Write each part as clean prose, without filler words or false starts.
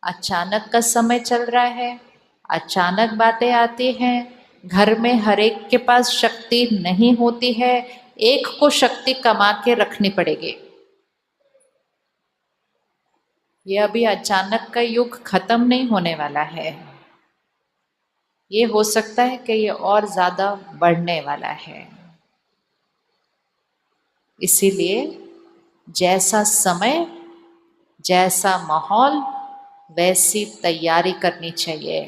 अचानक का समय चल रहा है, अचानक बातें आती हैं, घर में हर एक के पास शक्ति नहीं होती है, एक को शक्ति कमा के रखनी पड़ेगी। ये अभी अचानक का युग खत्म नहीं होने वाला है, ये हो सकता है कि ये और ज्यादा बढ़ने वाला है। इसीलिए जैसा समय, जैसा माहौल, वैसी तैयारी करनी चाहिए,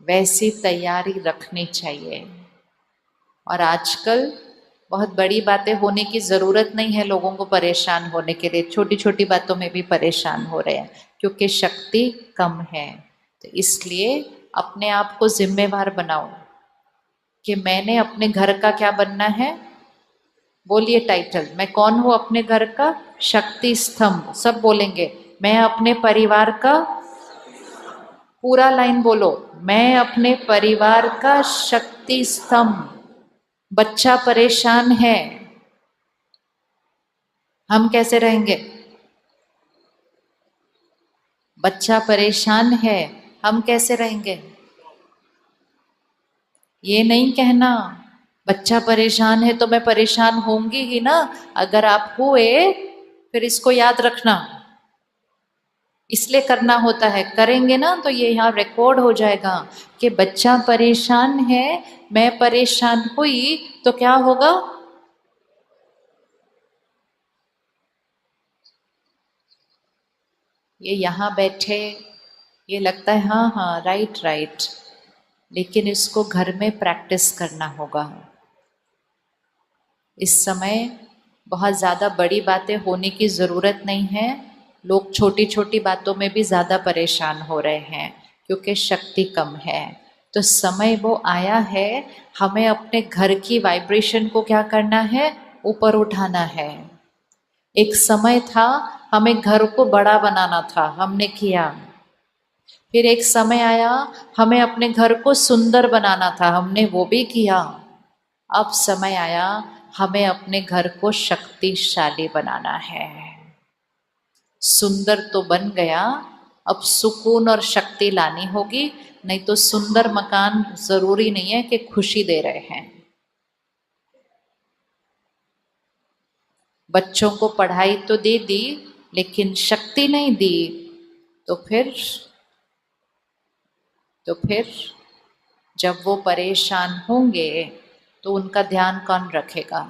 वैसी तैयारी रखनी चाहिए। और आजकल बहुत बड़ी बातें होने की ज़रूरत नहीं है लोगों को परेशान होने के लिए, छोटी छोटी बातों में भी परेशान हो रहे हैं क्योंकि शक्ति कम है। तो इसलिए अपने आप को जिम्मेवार बनाओ कि मैंने अपने घर का क्या बनना है। बोलिए टाइटल, मैं कौन हूँ अपने घर का? शक्ति स्तंभ। सब बोलेंगे, मैं अपने परिवार का, पूरा लाइन बोलो, मैं अपने परिवार का शक्ति स्तंभ। बच्चा परेशान है, हम कैसे रहेंगे? बच्चा परेशान है, हम कैसे रहेंगे? ये नहीं कहना बच्चा परेशान है तो मैं परेशान होंगी ही ना। अगर आप हुए फिर इसको याद रखना, इसलिए करना होता है, करेंगे ना तो ये यहाँ रिकॉर्ड हो जाएगा कि बच्चा परेशान है, मैं परेशान हुई तो क्या होगा। ये यहाँ बैठे, ये लगता है हाँ हाँ राइट राइट, लेकिन इसको घर में प्रैक्टिस करना होगा। इस समय बहुत ज़्यादा बड़ी बातें होने की ज़रूरत नहीं है, लोग छोटी छोटी बातों में भी ज़्यादा परेशान हो रहे हैं क्योंकि शक्ति कम है। तो समय वो आया है, हमें अपने घर की वाइब्रेशन को क्या करना है? ऊपर उठाना है। एक समय था हमें घर को बड़ा बनाना था, हमने किया। फिर एक समय आया हमें अपने घर को सुंदर बनाना था, हमने वो भी किया। अब समय आया हमें अपने घर को शक्तिशाली बनाना है। सुंदर तो बन गया, अब सुकून और शक्ति लानी होगी। नहीं तो सुंदर मकान जरूरी नहीं है कि खुशी दे रहे हैं। बच्चों को पढ़ाई तो दे दी लेकिन शक्ति नहीं दी, तो फिर जब वो परेशान होंगे तो उनका ध्यान कौन रखेगा?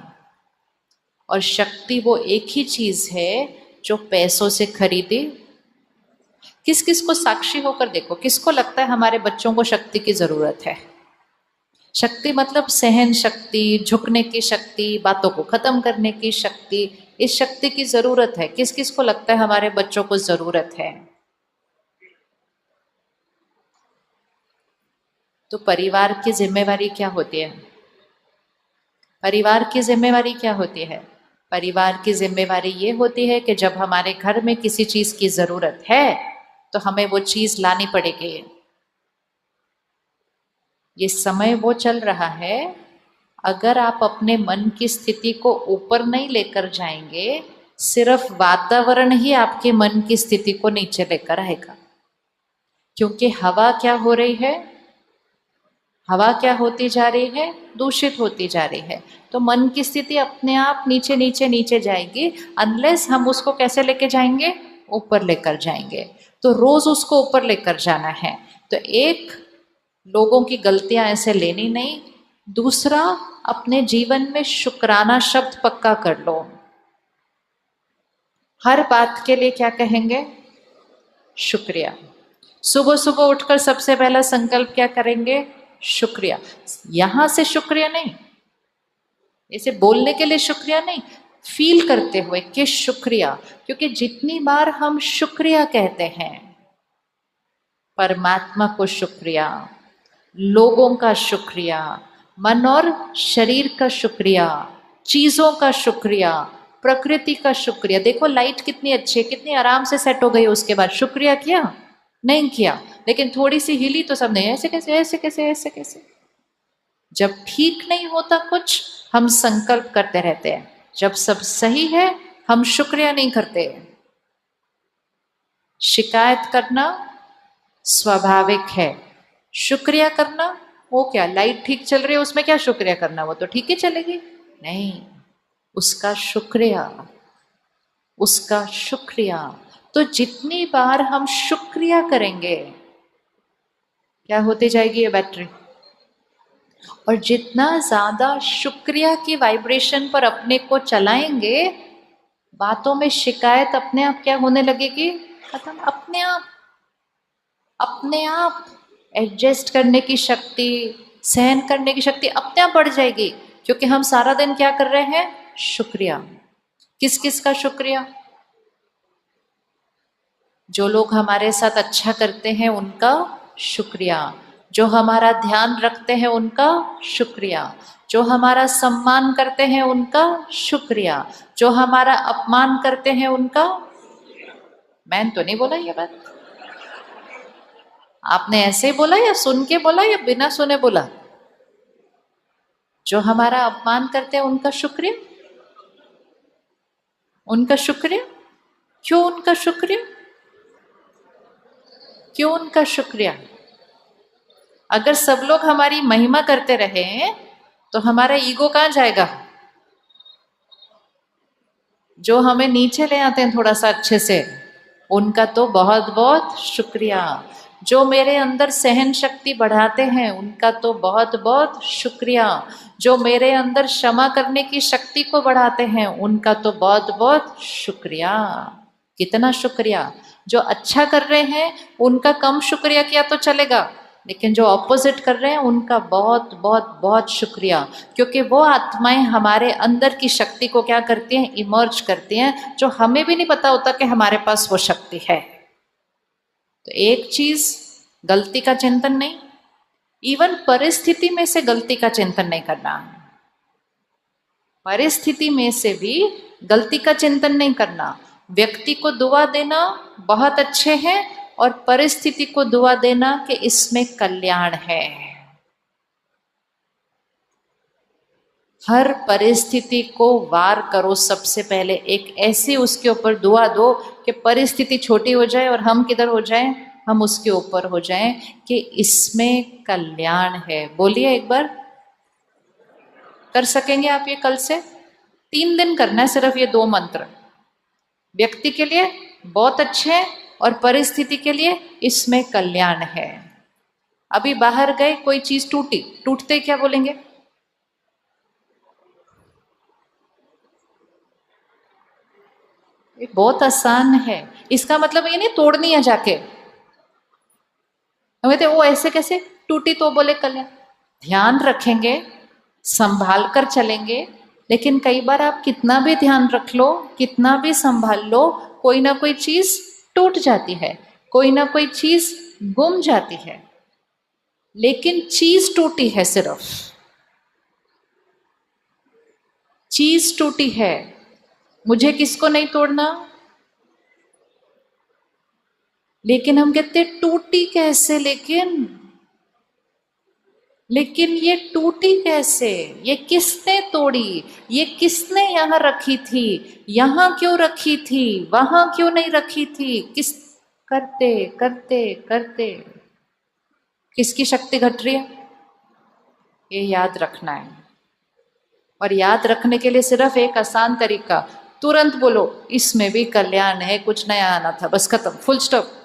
और शक्ति वो एक ही चीज है जो पैसों से खरीदी। किस किस को, साक्षी होकर देखो, किसको लगता है हमारे बच्चों को शक्ति की जरूरत है? शक्ति मतलब सहन शक्ति, झुकने की शक्ति, बातों को खत्म करने की शक्ति, इस शक्ति की जरूरत है। किस किस को लगता है हमारे बच्चों को जरूरत है? तो परिवार की जिम्मेवारी क्या होती है? परिवार की जिम्मेवारी क्या होती है? परिवार की जिम्मेवारी ये होती है कि जब हमारे घर में किसी चीज की जरूरत है तो हमें वो चीज लानी पड़ेगी। ये समय वो चल रहा है, अगर आप अपने मन की स्थिति को ऊपर नहीं लेकर जाएंगे, सिर्फ वातावरण ही आपके मन की स्थिति को नीचे लेकर आएगा। क्योंकि हवा क्या हो रही है? हवा क्या होती जा रही है? दूषित होती जा रही है। तो मन की स्थिति अपने आप नीचे नीचे नीचे जाएगी, अनलेस हम उसको कैसे लेके जाएंगे? ऊपर लेकर जाएंगे। तो रोज उसको ऊपर लेकर जाना है। तो एक, लोगों की गलतियां ऐसे लेनी नहीं। दूसरा, अपने जीवन में शुक्राना शब्द पक्का कर लो। हर बात के लिए क्या कहेंगे? शुक्रिया। सुबह सुबह उठकर सबसे पहला संकल्प क्या करेंगे? शुक्रिया। यहां से शुक्रिया नहीं, इसे बोलने के लिए शुक्रिया नहीं, फील करते हुए कि शुक्रिया। क्योंकि जितनी बार हम शुक्रिया कहते हैं, परमात्मा को शुक्रिया, लोगों का शुक्रिया, मन और शरीर का शुक्रिया, चीजों का शुक्रिया, प्रकृति का शुक्रिया। देखो लाइट कितनी अच्छी है, कितनी आराम से सेट हो गई, उसके बाद शुक्रिया किया? नहीं किया। लेकिन थोड़ी सी हिली तो सबने ऐसे कैसे ऐसे कैसे ऐसे कैसे। जब ठीक नहीं होता कुछ, हम संकल्प करते रहते हैं, जब सब सही है हम शुक्रिया नहीं करते। शिकायत करना स्वाभाविक है, शुक्रिया करना वो क्या, लाइट ठीक चल रही है उसमें क्या शुक्रिया करना, वो तो ठीक ही चलेगी, नहीं, उसका शुक्रिया, उसका शुक्रिया। तो जितनी बार हम शुक्रिया करेंगे क्या होती जाएगी ये बैटरी, और जितना ज्यादा शुक्रिया की वाइब्रेशन पर अपने को चलाएंगे, बातों में शिकायत अपने आप क्या होने लगेगी, खत्म, अपने आप, अपने आप एडजस्ट करने की शक्ति, सहन करने की शक्ति अपने आप बढ़ जाएगी, क्योंकि हम सारा दिन क्या कर रहे हैं, शुक्रिया। किस किस का शुक्रिया, जो लोग हमारे साथ अच्छा करते हैं उनका शुक्रिया, जो हमारा ध्यान रखते हैं उनका शुक्रिया, जो हमारा सम्मान करते हैं उनका शुक्रिया, जो हमारा अपमान करते हैं उनका, मैंने तो नहीं बोला ये बात, आपने ऐसे ही बोला या सुन के बोला या बिना सुने बोला, जो हमारा अपमान करते हैं उनका शुक्रिया, उनका शुक्रिया, क्यों उनका शुक्रिया, क्यों उनका शुक्रिया। अगर सब लोग हमारी महिमा करते रहे तो हमारा ईगो कहाँ जाएगा, जो हमें नीचे ले आते हैं थोड़ा सा अच्छे से उनका तो बहुत बहुत शुक्रिया, जो मेरे अंदर सहन शक्ति बढ़ाते हैं उनका तो बहुत बहुत शुक्रिया, जो मेरे अंदर क्षमा करने की शक्ति को बढ़ाते हैं उनका तो बहुत बहुत शुक्रिया। कितना शुक्रिया, जो अच्छा कर रहे हैं उनका कम शुक्रिया किया तो चलेगा, लेकिन जो ऑपोजिट कर रहे हैं उनका बहुत बहुत बहुत शुक्रिया, क्योंकि वो आत्माएं हमारे अंदर की शक्ति को क्या करती हैं, इमर्ज करती हैं, जो हमें भी नहीं पता होता कि हमारे पास वो शक्ति है। तो एक चीज गलती का चिंतन नहीं, इवन परिस्थिति में से गलती का चिंतन नहीं करना, परिस्थिति में से भी गलती का चिंतन नहीं करना। व्यक्ति को दुआ देना बहुत अच्छे हैं और परिस्थिति को दुआ देना कि इसमें कल्याण है। हर परिस्थिति को वार करो, सबसे पहले एक ऐसी उसके ऊपर दुआ दो कि परिस्थिति छोटी हो जाए और हम किधर हो जाएं, हम उसके ऊपर हो जाएं कि इसमें कल्याण है। बोलिए एक बार, कर सकेंगे आप ये कल से? 3 दिन करना है सिर्फ ये 2 मंत्र, व्यक्ति के लिए बहुत अच्छे हैं और परिस्थिति के लिए इसमें कल्याण है। अभी बाहर गए, कोई चीज टूटी, टूटते क्या बोलेंगे, ये बहुत आसान है, इसका मतलब ये नहीं तोड़नी है जाके, हमें तो वो ऐसे कैसे टूटी तो बोले कल्याण। ध्यान रखेंगे, संभाल कर चलेंगे, लेकिन कई बार आप कितना भी ध्यान रख लो, कितना भी संभाल लो, कोई ना कोई चीज टूट जाती है, कोई ना कोई चीज गुम जाती है, लेकिन चीज टूटी है, सिर्फ चीज टूटी है। मुझे किसको नहीं तोड़ना, लेकिन हम कहते टूटी कैसे, लेकिन ये टूटी कैसे, ये किसने तोड़ी, ये किसने यहाँ रखी थी, यहाँ क्यों रखी थी, वहां क्यों नहीं रखी थी, किस करते करते करते किसकी शक्ति घट रही है, ये याद रखना है। और याद रखने के लिए सिर्फ एक आसान तरीका, तुरंत बोलो इसमें भी कल्याण है, कुछ नया आना था, बस खत्म, फुल स्टॉप।